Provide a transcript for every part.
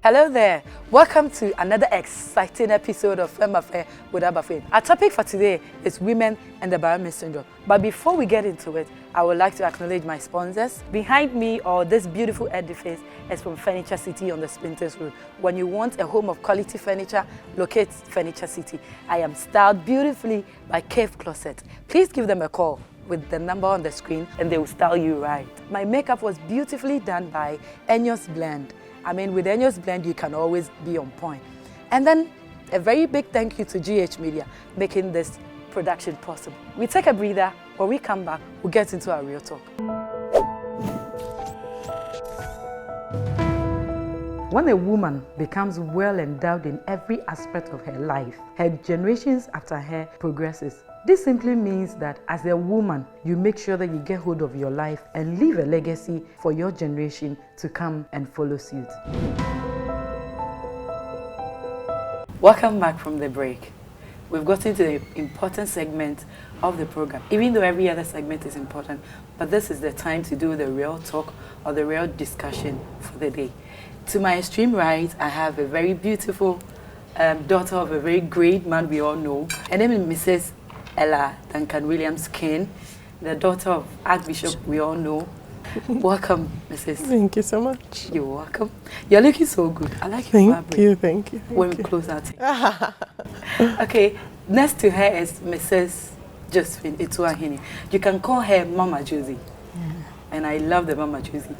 Hello there. Welcome to another exciting episode of Femaffair with Aba FAME. Our topic for today is women and the Bio syndrome. But before we get into it, I would like to acknowledge my sponsors. Behind me, or this beautiful edifice, is from Furniture City on the Splinters Road. When you want a home of quality furniture, locate Furniture City. I am styled beautifully by Cave Closet. Please give them a call with the number on the screen and they will style you right. My makeup was beautifully done by Enyos Blend. With Enyos Blend, you can always be on point. And then a very big thank you to GH Media making this production possible. We take a breather. When we come back, we'll get into our real talk. When a woman becomes well endowed in every aspect of her life, her generations after her progresses. This simply means that as a woman, you make sure that you get hold of your life and leave a legacy for your generation to come and follow suit. Welcome back from the break. We've gotten to the important segment of the program, even though every other segment is important, but this is the time to do the real talk or the real discussion for the day. To my extreme right, I have a very beautiful daughter of a very great man we all know. Her name is Mrs. Ella Duncan Williams-Kane, the daughter of Archbishop we all know. Welcome, Mrs. Thank you so much. You're welcome. You're looking so good. I like your fabric. Thank you. When we close out. Okay, next to her is Mrs. Josephine Ituahini. You can call her Mama Josie. Yeah. And I love the Mama Josie.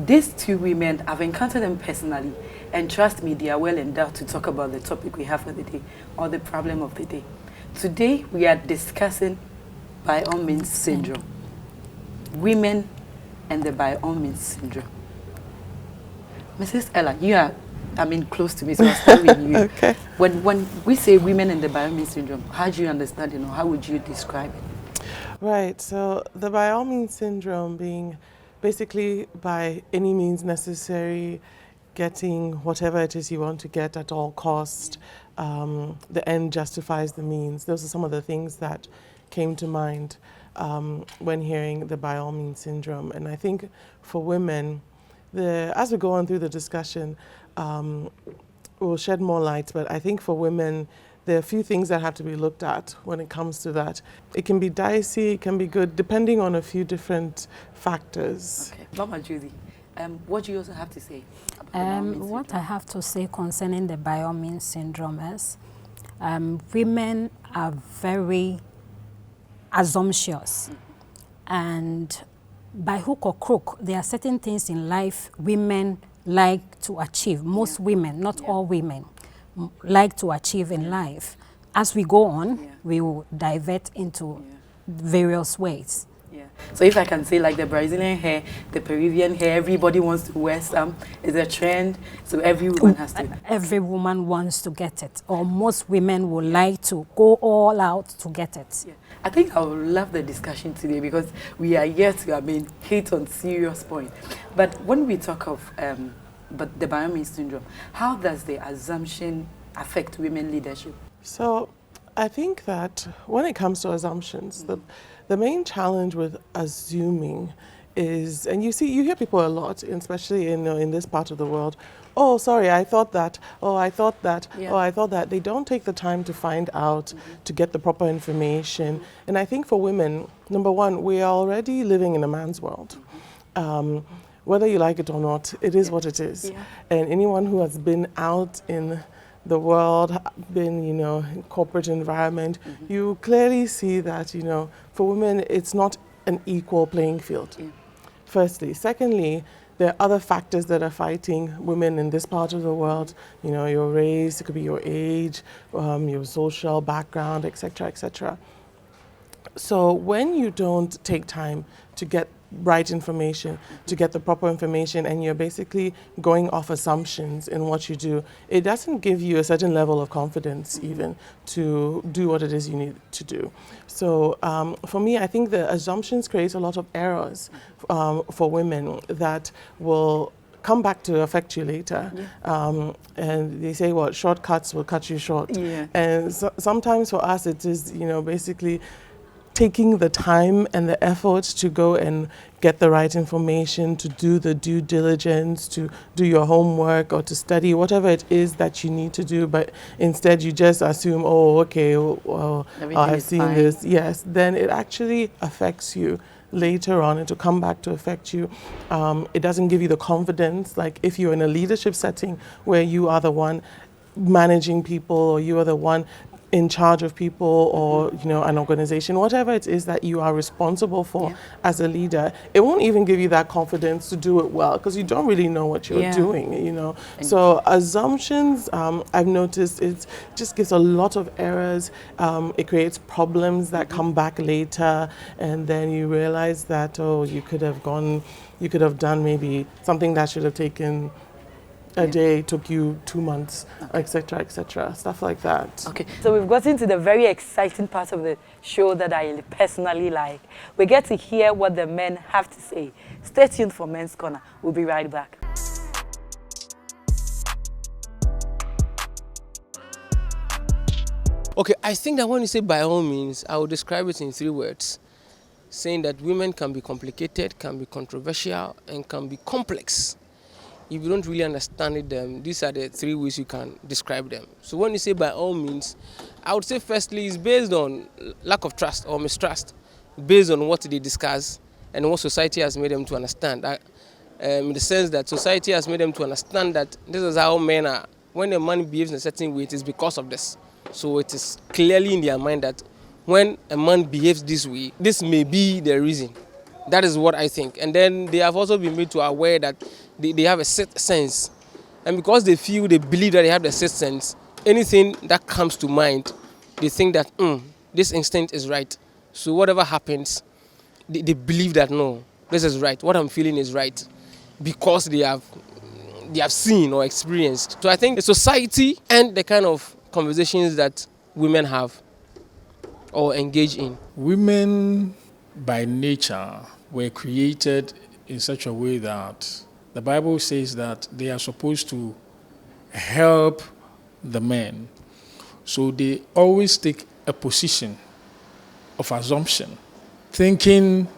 These two women, I've encountered them personally, and trust me, they are well endowed to talk about the topic we have for the day, or the problem of the day. Today, we are discussing By All Means syndrome. Women and the By All Means syndrome. Mrs. Ella, you are, close to me, so I'll start with you. Okay. When we say women and the By All Means syndrome, how do you understand it, or how would you describe it? Right, so the By All Means syndrome being basically by any means necessary, getting whatever it is you want to get at all cost. The end justifies the means. Those are some of the things that came to mind when hearing the By All Means syndrome. And I think for women, as we go on through the discussion, we'll shed more light, but I think for women, there are a few things that have to be looked at when it comes to that. It can be dicey, it can be good, depending on a few different factors. Okay, Mama Judy, what do you also have to say? What I have to say concerning the By All Means syndrome is women are very assumptuous, and by hook or crook, there are certain things in life women like to achieve. Most women, not all women, like to achieve in life. As we go on, we will divert into various ways. So if I can say, like the Brazilian hair, the Peruvian hair, everybody wants to wear some. It's a trend, so every woman has to. Every woman wants to get it, or most women would like to go all out to get it. Yeah. I think I would love the discussion today because we are here to, hit on serious point. But when we talk of the By All Means syndrome, how does the assumption affect women leadership? So I think that when it comes to assumptions, the main challenge with assuming is, and you hear people a lot, especially in this part of the world, oh, sorry, I thought that, oh, I thought that, oh, I thought that. They don't take the time to find out, to get the proper information. And I think for women, number one, we are already living in a man's world. Whether you like it or not, it is what it is. Yeah. And anyone who has been out in the world, been, in corporate environment, you clearly see that, for women, it's not an equal playing field, firstly. Secondly, there are other factors that are fighting women in this part of the world, your race, it could be your age, your social background, etc., etc. So when you don't take time to get right information, to get the proper information, and you're basically going off assumptions in what you do, it doesn't give you a certain level of confidence even to do what it is you need to do. So for me, I think the assumptions create a lot of errors for women that will come back to affect you later. And they say, well, shortcuts will cut you short. And sometimes for us, it is, basically taking the time and the effort to go and get the right information, to do the due diligence, to do your homework or to study whatever it is that you need to do, but instead you just assume, oh, okay, well, I've seen this. Yes, then it actually affects you later on, and to come back to affect you. It doesn't give you the confidence, like if you're in a leadership setting where you are the one managing people, or you are the one in charge of people, or an organization, whatever it is that you are responsible for as a leader, it won't even give you that confidence to do it well, because you don't really know what you're doing. So assumptions, I've noticed, it just gives a lot of errors. It creates problems that come back later, and then you realize that, oh, you could have done maybe something that should have taken a day, took you 2 months, etc., stuff like that. Okay, so we've gotten to the very exciting part of the show that I personally like. We get to hear what the men have to say. Stay tuned for Men's Corner. We'll be right back. Okay, I think that when you say by all means, I will describe it in 3 words, saying that women can be complicated, can be controversial, and can be complex. If you don't really understand them, these are the 3 ways you can describe them. So when you say by all means, I would say firstly it's based on lack of trust or mistrust, based on what they discuss and what society has made them to understand. In the sense that society has made them to understand that this is how men are. When a man behaves in a certain way, it is because of this. So it is clearly in their mind that when a man behaves this way, this may be the reason. That is what I think. And then they have also been made to aware that they have a sixth sense. And because they believe that they have the sixth sense, anything that comes to mind, they think that this instinct is right. So whatever happens, they believe that no, this is right. What I'm feeling is right. Because they have seen or experienced. So I think the society and the kind of conversations that women have or engage in. Women by nature were created in such a way that the Bible says that they are supposed to help the men. So they always take a position of assumption, thinking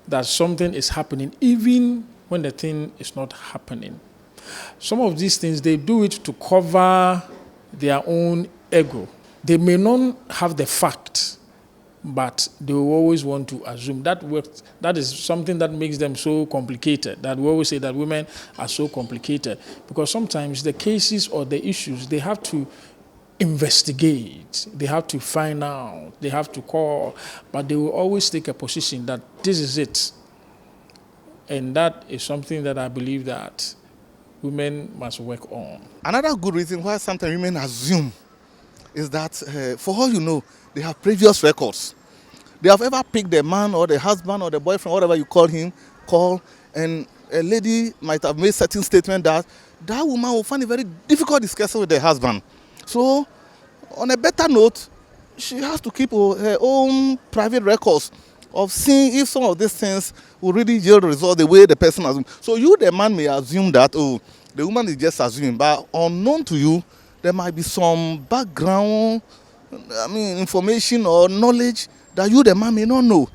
that something is happening even when the thing is not happening. Some of these things, they do it to cover their own ego. They may not have the fact, but they will always want to assume. That is something that makes them so complicated, that we always say that women are so complicated, because sometimes the cases or the issues, they have to investigate, they have to find out, they have to call, but they will always take a position that this is it. And that is something that I believe that women must work on. Another good reason why sometimes women assume is that, for all you know, they have previous records. They have ever picked the man or the husband or the boyfriend, whatever you call him, and a lady might have made certain statement that woman will find it very difficult discussing with the husband. So, on a better note, she has to keep her own private records of seeing if some of these things will really yield results the way the person assumes. So you, the man, may assume that, oh, the woman is just assuming, but unknown to you, there might be some background, information or knowledge that you, the man, may not know.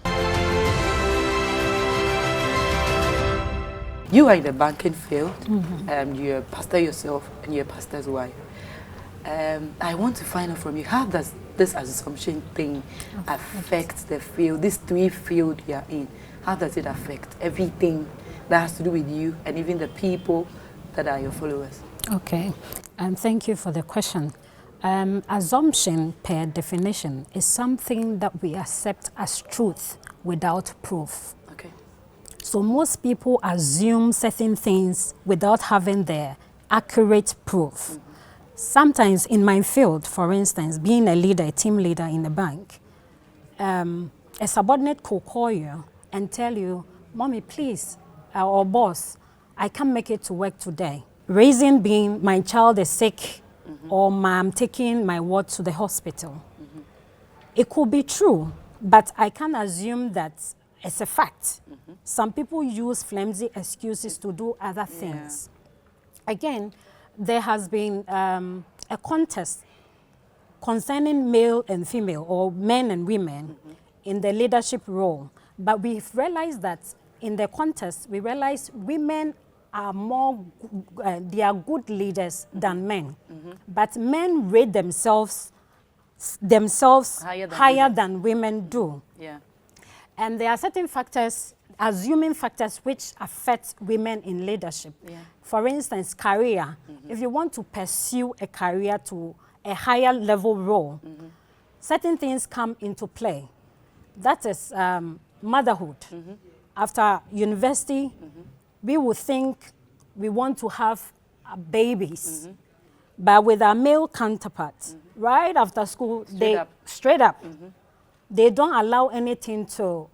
You are in the banking field. You're a pastor yourself, and you're a pastor's wife. I want to find out from you, how does this assumption thing affect the field, this 3 field you're in? How does it affect everything that has to do with you and even the people that are your followers? Okay, thank you for the question. Assumption, per definition, is something that we accept as truth without proof. Okay. So most people assume certain things without having the accurate proof. Sometimes in my field, for instance, being a leader, a team leader in a bank, a subordinate could call you and tell you, "Mommy, please," or "Boss, I can't make it to work today." Reason being, my child is sick, or I'm taking my ward to the hospital. It could be true, but I can't assume that it's a fact. Some people use flimsy excuses to do other things. Again, there has been a contest concerning male and female, or men and women, in the leadership role. But we've realized that in the context, we realize women are more, they are good leaders than men. But men rate themselves higher than women do. Yeah. And there are certain factors, assuming factors, which affect women in leadership. Yeah. For instance, career. If you want to pursue a career to a higher level role, certain things come into play. That is motherhood. After university, we would think we want to have babies. But with our male counterparts, right after school, straight up, they don't allow anything to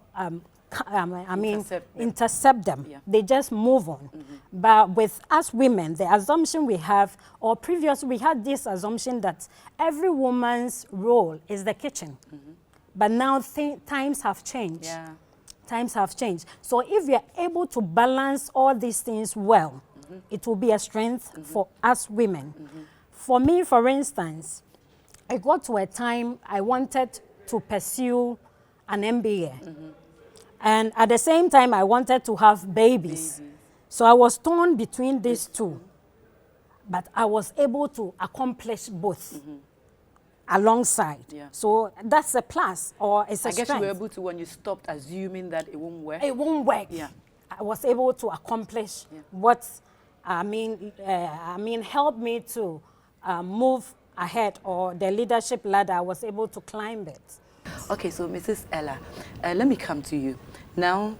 intercept them. Yeah. They just move on. But with us women, the assumption we have, or previously we had this assumption that every woman's role is the kitchen. But now times have changed. Yeah. Times have changed. So if we are able to balance all these things well, it will be a strength for us women. For me, for instance, I got to a time I wanted to pursue an MBA. And at the same time, I wanted to have babies. So I was torn between these two. But I was able to accomplish both alongside. Yeah. So that's a plus, or it's a I guess strength. you were able to, when you stopped assuming that it won't work. It won't work. Yeah. I was able to accomplish what, helped me to move ahead, or the leadership ladder, I was able to climb it. Okay, so Mrs. Ella, let me come to you. Now,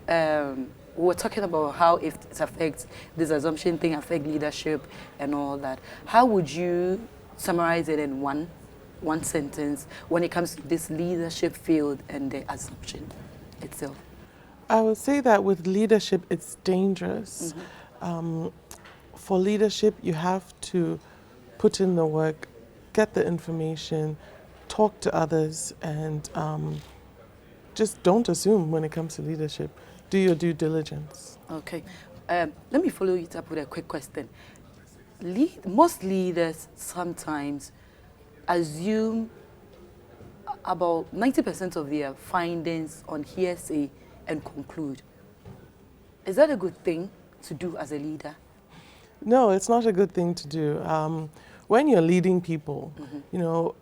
we were talking about how if it affects, this assumption thing affect leadership and all that. How would you summarize it in one sentence when it comes to this leadership field and the assumption itself? I would say that with leadership, it's dangerous. For leadership, you have to put in the work, get the information, talk to others, and just don't assume when it comes to leadership. Do your due diligence. Okay. Let me follow it up with a quick question. Most leaders sometimes assume about 90% of their findings on hearsay and conclude. Is that a good thing to do as a leader? No, it's not a good thing to do. When you're leading people, you know,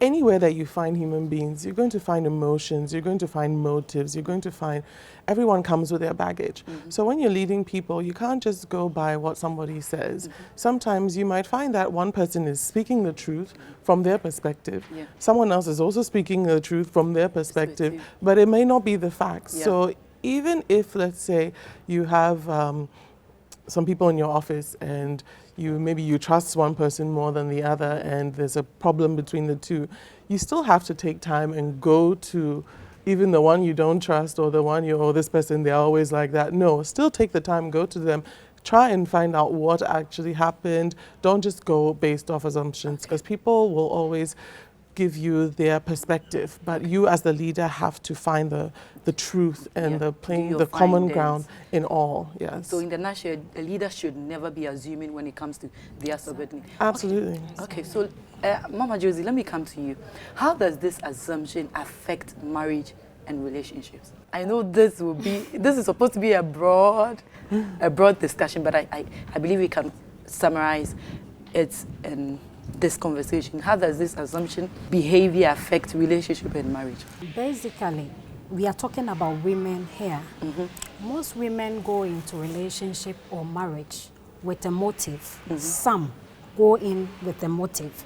anywhere that you find human beings, you're going to find emotions, you're going to find motives, you're going to find, everyone comes with their baggage. So when you're leading people, you can't just go by what somebody says. Sometimes you might find that one person is speaking the truth from their perspective. Yeah. Someone else is also speaking the truth from their perspective, but it may not be the facts. Yeah. So even if, let's say, you have some people in your office and maybe you trust one person more than the other and there's a problem between the two, you still have to take time and go to even the one you don't trust, or the one this person, they're always like that. No, still take the time, go to them, try and find out what actually happened. Don't just go based off assumptions, because people will always give you their perspective, but you as the leader have to find the truth and the common ground in all. Yes. So in the nutshell, a leader should never be assuming when it comes to their subordinate. Absolutely. Okay, so Mama Josie, let me come to you. How does this assumption affect marriage and relationships? I know this is supposed to be a broad discussion, but I believe we can summarize it in this conversation. How does this assumption behavior affect relationship and marriage? Basically, we are talking about women here. Most women go into relationship or marriage with a motive. Some go in with a motive.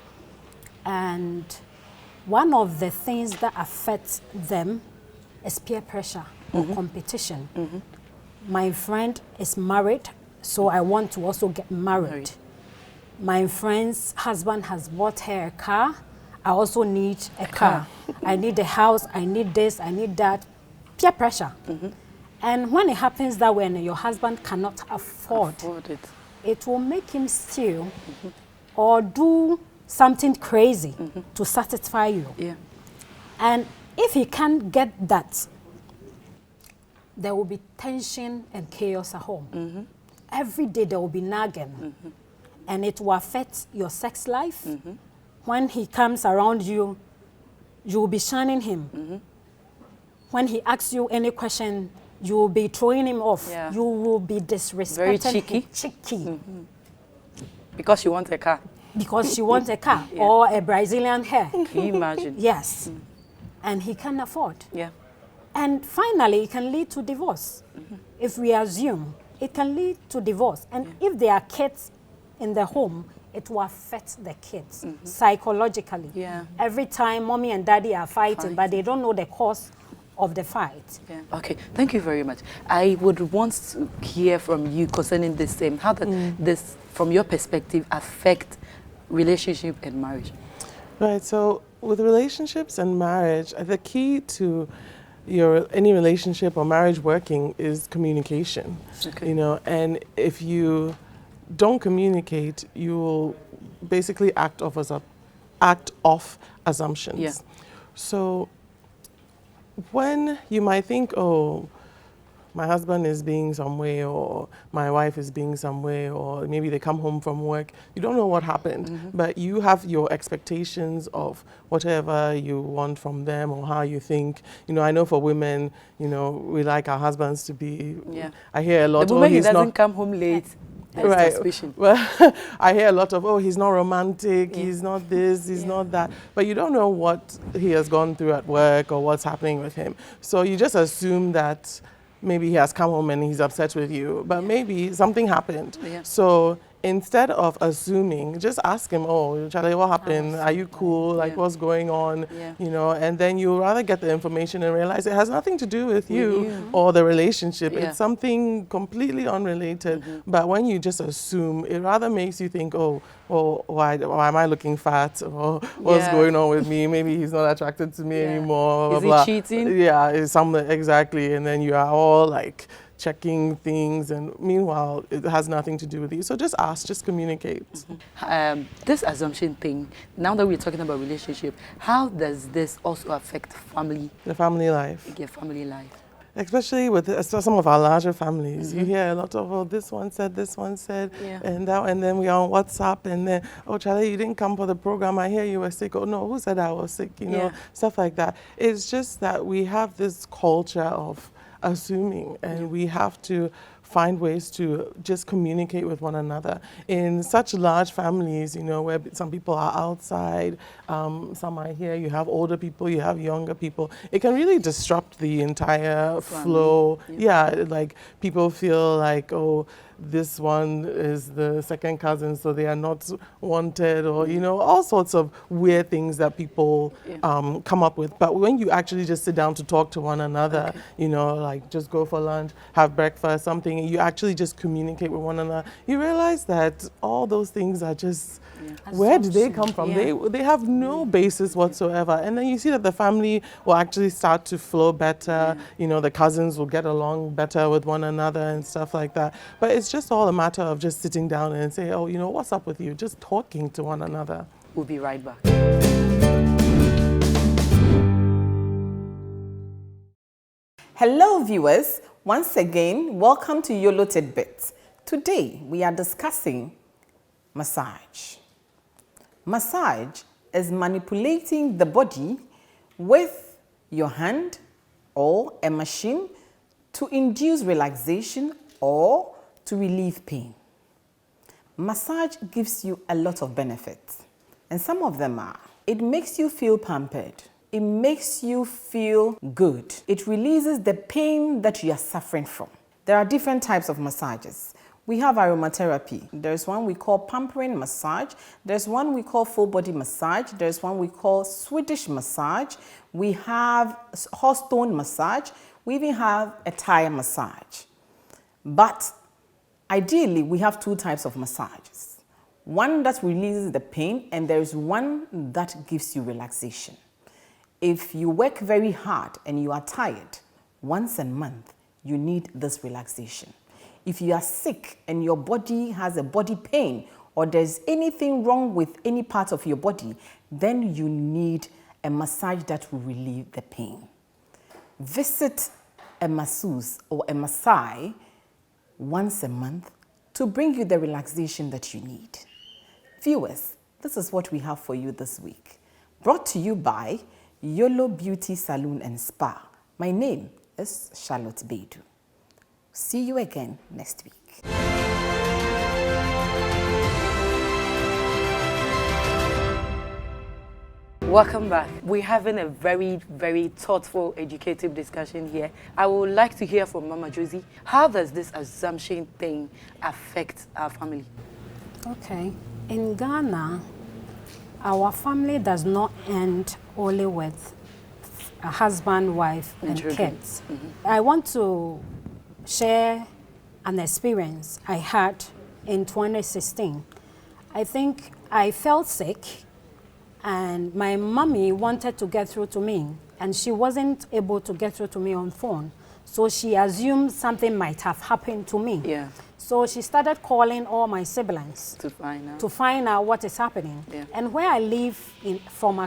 And one of the things that affects them is peer pressure or competition. My friend is married, so I want to also get married. My friend's husband has bought her a car. I also need a car. I need a house. I need this. I need that. Peer pressure. And when it happens that way and your husband cannot afford it, it will make him steal or do something crazy to satisfy you. Yeah. And if he can't get that, there will be tension and chaos at home. Every day there will be nagging. And it will affect your sex life. When he comes around you, you will be shunning him. when he asks you any question, you will be throwing him off. Yeah. You will be disrespecting Very cheeky. him. Cheeky. Because you want a car. Because you want a car or a Brazilian hair. Can you imagine? Yes. And he can afford. Yeah. And finally, it can lead to divorce. If we assume, it can lead to divorce. And if there are kids in the home, it will affect the kids psychologically. Yeah. Every time mommy and daddy are fighting, but they don't know the cause of the fight. Yeah. Okay, thank you very much. I would want to hear from you concerning this same. How does this, from your perspective, affect relationship and marriage? Right, so with relationships and marriage, the key to any relationship or marriage working is communication. Okay. You know, and if you don't communicate, you will basically act off assumptions. Yeah. So when you might think, oh, my husband is being some way, or my wife is being some way, or maybe they come home from work, you don't know what happened, but you have your expectations of whatever you want from them or how you think. You know, I know for women, you know, we like our husbands to be, I hear a lot, The moment he he's doesn't not come home late, there's right. suspicion. Well, I hear a lot of, oh, he's not romantic, he's not this, he's not that. But you don't know what he has gone through at work or what's happening with him. So you just assume that maybe he has come home and he's upset with you, but maybe something happened. Yeah. So instead of assuming, just ask him, oh, Charlie, what happened? Are you cool? Like, what's going on? Yeah. You know, and then you rather get the information and realize it has nothing to do with you or the relationship. Yeah. It's something completely unrelated. But when you just assume, it rather makes you think, oh, why am I looking fat? Or what's going on with me? Maybe he's not attracted to me anymore. Blah, Is blah, he cheating? Yeah, it's something, exactly. And then you are all like checking things, and meanwhile, it has nothing to do with you. So just ask, just communicate. This assumption thing, now that we're talking about relationship, how does this also affect family? The family life. Your family life. Especially with some of our larger families, you hear a lot of, oh, this one said, and that, and then we are on WhatsApp, and then, oh, Charlie, you didn't come for the program. I hear you were sick. Oh no, who said I was sick? You know, stuff like that. It's just that we have this culture of assuming, and we have to find ways to just communicate with one another. In such large families, you know, where some people are outside, some are here, you have older people, you have younger people, it can really disrupt the entire flow. Yeah, like people feel like, oh, this one is the second cousin, so they are not wanted, or, you know, all sorts of weird things that people come up with. But when you actually just sit down to talk to one another, you know, like just go for lunch, have breakfast, something, you actually just communicate with one another, you realize that all those things are just, where did they come from? They have no basis whatsoever. And then you see that the family will actually start to flow better, you know, the cousins will get along better with one another and stuff like that. But it's just all a matter of just sitting down and say, oh, you know, what's up with you? Just talking to one another. We'll be right back. Hello viewers, once again, welcome to YOLO Tidbits. Today we are discussing massage. Massage is manipulating the body with your hand or a machine to induce relaxation or to relieve pain. Massage gives you a lot of benefits, and some of them are, it makes you feel pampered. It makes you feel good. It releases the pain that you are suffering from. There are different types of massages. We have aromatherapy. There's one we call pampering massage. There's one we call full body massage. There's one we call Swedish massage. We have horse stone massage. We even have a Thai massage. But ideally, we have two types of massages. One that releases the pain, and there's one that gives you relaxation. If you work very hard and you are tired, once a month, you need this relaxation. If you are sick and your body has a body pain, or there's anything wrong with any part of your body, then you need a massage that will relieve the pain. Visit a masseuse or a Maasai once a month to bring you the relaxation that you need. Viewers, this is what we have for you this week. Brought to you by YOLO Beauty Salon and Spa, My name is Charlotte Beidou. See you again next week. Welcome back. We're having a very, very thoughtful, educative discussion here. I would like to hear from Mama Josie. How does this assumption thing affect our family? Okay. In Ghana, our family does not end only with a husband, wife, and kids. I want to share an experience I had in 2016. I think I felt sick, and my mommy wanted to get through to me, and she wasn't able to get through to me on phone. So she assumed something might have happened to me. Yeah. So she started calling all my siblings To find out what is happening. Yeah. And where I live from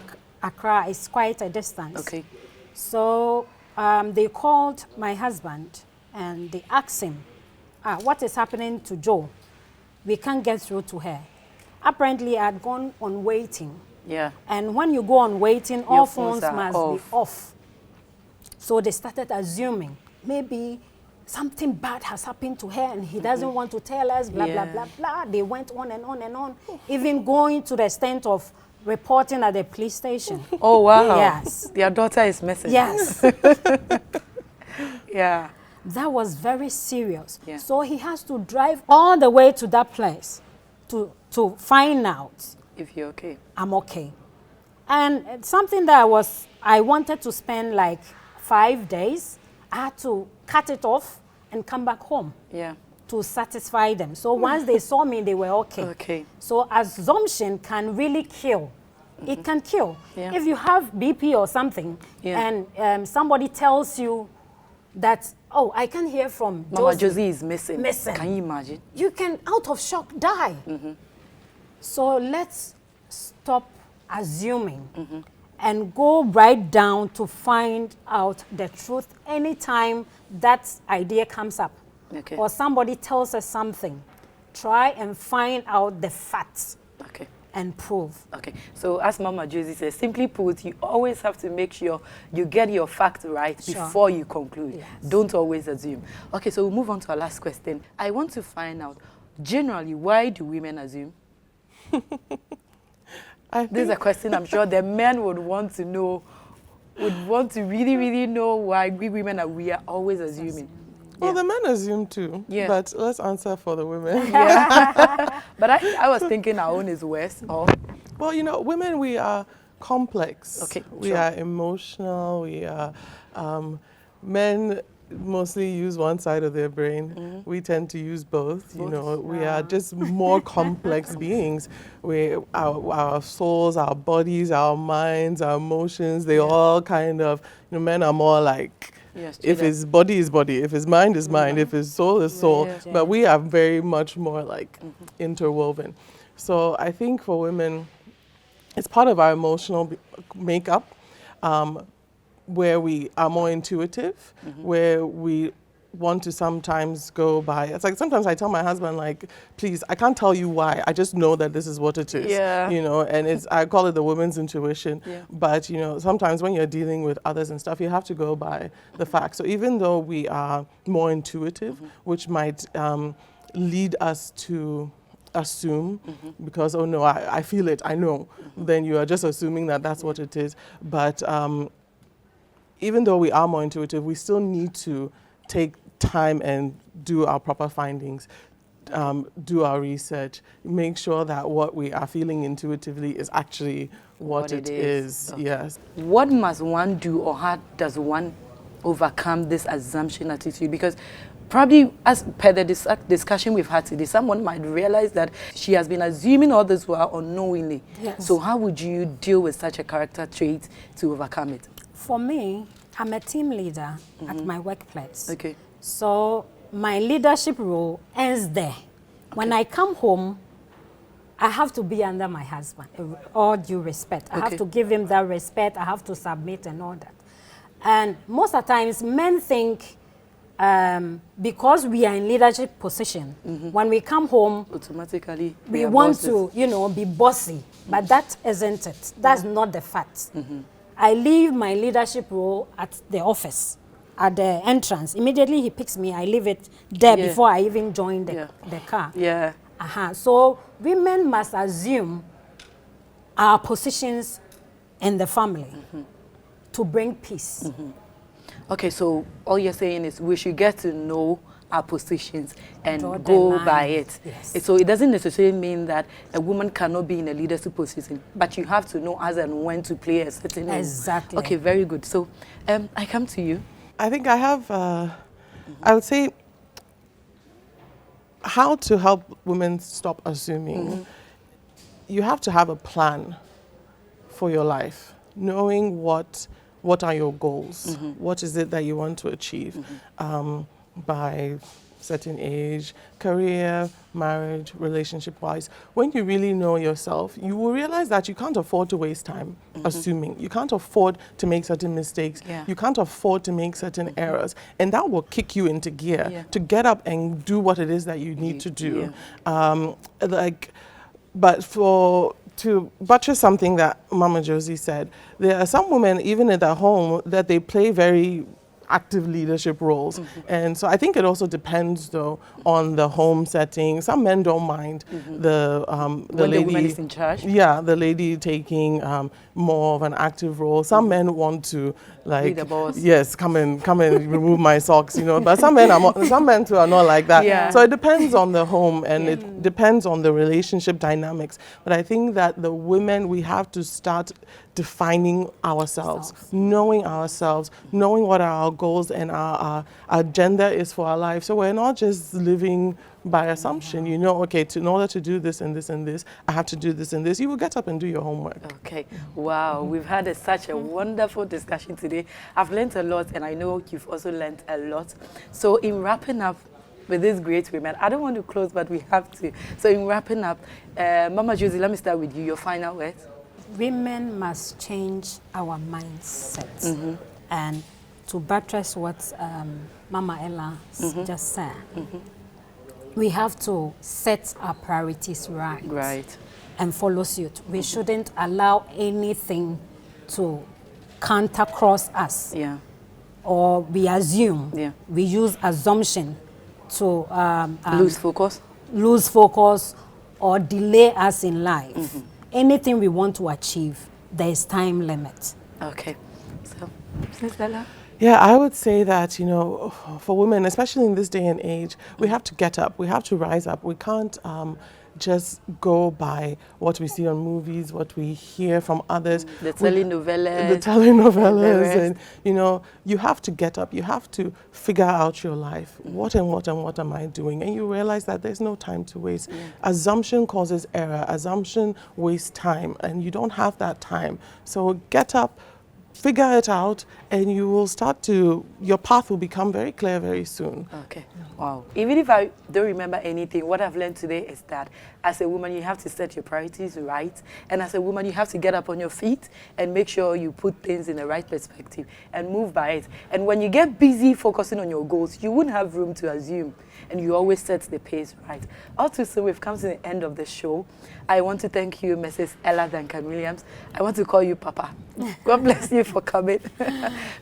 Accra is quite a distance. Okay. So they called my husband and they asked him, what is happening to Joe? We can't get through to her. Apparently, I had gone on waiting. Yeah. And when you go on waiting, all phones are must be off. So they started assuming maybe something bad has happened to her and he doesn't want to tell us, blah, blah, blah, blah. They went on and on and on, even going to the extent of reporting at the police station. Oh, wow. Yes. Your daughter is missing. Yes. Yeah. That was very serious. Yeah. So he has to drive all the way to that place to find out If you're okay. I'm okay. And it's something that I wanted to spend like 5 days. I had to cut it off and come back home. Yeah. To satisfy them. So once they saw me, they were okay. Okay. So assumption can really kill. It can kill. Yeah. If you have BP or something, Yeah. and somebody tells you that, oh, I can hear from Mama Josie. Josie is missing. Missing. Can you imagine? You can, out of shock, die. So let's stop assuming and go right down to find out the truth anytime that idea comes up. Okay. Or somebody tells us something. Try and find out the facts Okay. and prove. Okay. So as Mama Josie says, simply put, you always have to make sure you get your facts right Sure. before you conclude. Yes. Don't always assume. Okay, so we'll move on to our last question. I want to find out, generally, why do women assume? This is a question I'm sure the men would want to know, would want to really, really know why we women we are always assuming. Well, the men assume too. Yeah. But let's answer for the women. But I was thinking our own is worse. Or Well, you know, women, we are complex. Okay, We sure. are emotional. We are, men mostly use one side of their brain. We tend to use both. You know, we are just more complex beings. Our souls, our bodies, our minds, our emotions, they all kind of, you know, men are more like, yes, if his body is body, if his mind is mind, if his soul is soul. Yeah. But we are very much more like interwoven. So I think for women, it's part of our emotional makeup, where we are more intuitive, where we want to sometimes go by. It's like sometimes I tell my husband, like, please, I can't tell you why. I just know that this is what it is. Yeah. You know, and I call it the woman's intuition. Yeah. But, you know, sometimes when you're dealing with others and stuff, you have to go by the facts. So even though we are more intuitive, which might lead us to assume because, oh no, I feel it, I know, then you are just assuming that that's what it is. But even though we are more intuitive, we still need to take time and do our proper findings, do our research, make sure that what we are feeling intuitively is actually what it is. Okay. Yes. What must one do, or how does one overcome this assumption attitude? Because probably, as per the discussion we've had today, someone might realize that she has been assuming all this while unknowingly. Yes. So how would you deal with such a character trait to overcome it? For me, I'm a team leader at my workplace. Okay. So my leadership role ends there. When I come home, I have to be under my husband, all due respect. I have to give him that respect. I have to submit and all that. And most of the times, men think because we are in leadership position, when we come home, Automatically, we want to, you know, be bossy. But that isn't it. That's not the fact. I leave my leadership role at the office, at the entrance. Immediately he picks me, I leave it there before I even join the car. Yeah. So women must assume our positions in the family to bring peace. Okay, so all you're saying is we should get to know our positions and Draw the go line. by it. Yes. So it doesn't necessarily mean that a woman cannot be in a leadership position, but you have to know as and when to play a certain role. Exactly. Okay, very good. So I come to you. I think I have, I would say, how to help women stop assuming. You have to have a plan for your life, knowing what are your goals, what is it that you want to achieve by certain age, career, marriage, relationship-wise. When you really know yourself, you will realize that you can't afford to waste time assuming. You can't afford to make certain mistakes. You can't afford to make certain errors. And that will kick you into gear to get up and do what it is that you need to do. But to buttress something that Mama Josie said, there are some women, even in their home, that they play very active leadership roles. And so I think it also depends, though, on the home setting. Some men don't mind the When lady, the woman is in charge. Yeah, the lady taking more of an active role. Some men want to, like, Be the boss. yes, come and remove my socks, you know. But some men too are not like that. Yeah. So it depends on the home and it depends on the relationship dynamics. But I think that the women, we have to start defining ourselves, knowing what our goals and our agenda is for our life. So we're not just living by assumption, you know, okay, in order to do this and this and this, I have to do this and this. You will get up and do your homework. Okay. Wow. We've had such a wonderful discussion today. I've learned a lot, and I know you've also learned a lot. So in wrapping up with these great women, I don't want to close, but we have to. So in wrapping up, Mama Josie, let me start with you. Your final words. Women must change our mindset. And to buttress what Mama Ella just said, we have to set our priorities right. And follow suit. We shouldn't allow anything to counter cross us. Or we assume. We use assumption to lose focus or delay us in life. Anything we want to achieve, there is time limit. Okay. So, Ms. Ella? Yeah, I would say that, you know, for women, especially in this day and age, we have to get up, we have to rise up. We can't just go by what we see on movies, what we hear from others. The telenovelas. The telenovelas. And, you know, you have to get up. You have to figure out your life. What am I doing? And you realize that there's no time to waste. Assumption causes error. Assumption wastes time. And you don't have that time. So get up, figure it out, and you will your path will become very clear very soon. Okay. Wow. Even if I don't remember anything, what I've learned today is that as a woman, you have to set your priorities right. And as a woman, you have to get up on your feet and make sure you put things in the right perspective and move by it. And when you get busy focusing on your goals, you wouldn't have room to assume. And you always set the pace right. Also, we've come to the end of the show. I want to thank you, Mrs. Ella Duncan Williams. I want to call you Papa. God bless you for coming.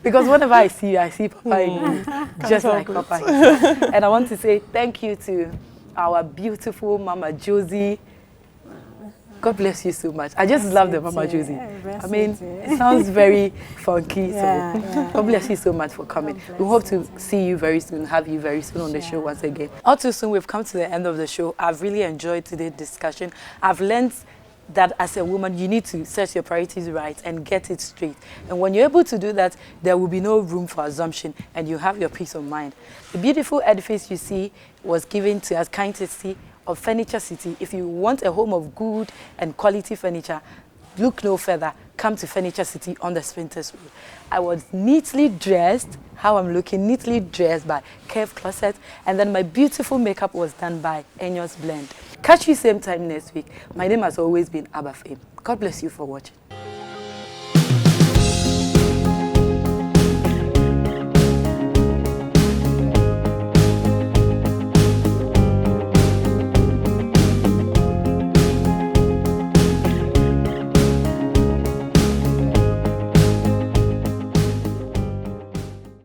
Because whenever I see you, I see Papa in you, just like Papa himself. And I want to say thank you to our beautiful Mama Josie. God bless you so much. I just love the Mama Josie. I mean, it sounds very funky. So God bless you so much for coming. We hope to see you very soon, have you very soon on the show once again. All too soon, we've come to the end of the show. I've really enjoyed today's discussion. I've learned that as a woman, you need to set your priorities right and get it straight. And when you're able to do that, there will be no room for assumption and you have your peace of mind. The beautiful edifice you see was given to us courtesy of Furniture City. If you want a home of good and quality furniture, look no further. Come to Furniture City on the Sprinters Road. I was neatly dressed, how I'm looking, neatly dressed by Curve Closet, and then my beautiful makeup was done by Enyos Blend. Catch you same time next week. My name has always been Aba Fame. God bless you for watching.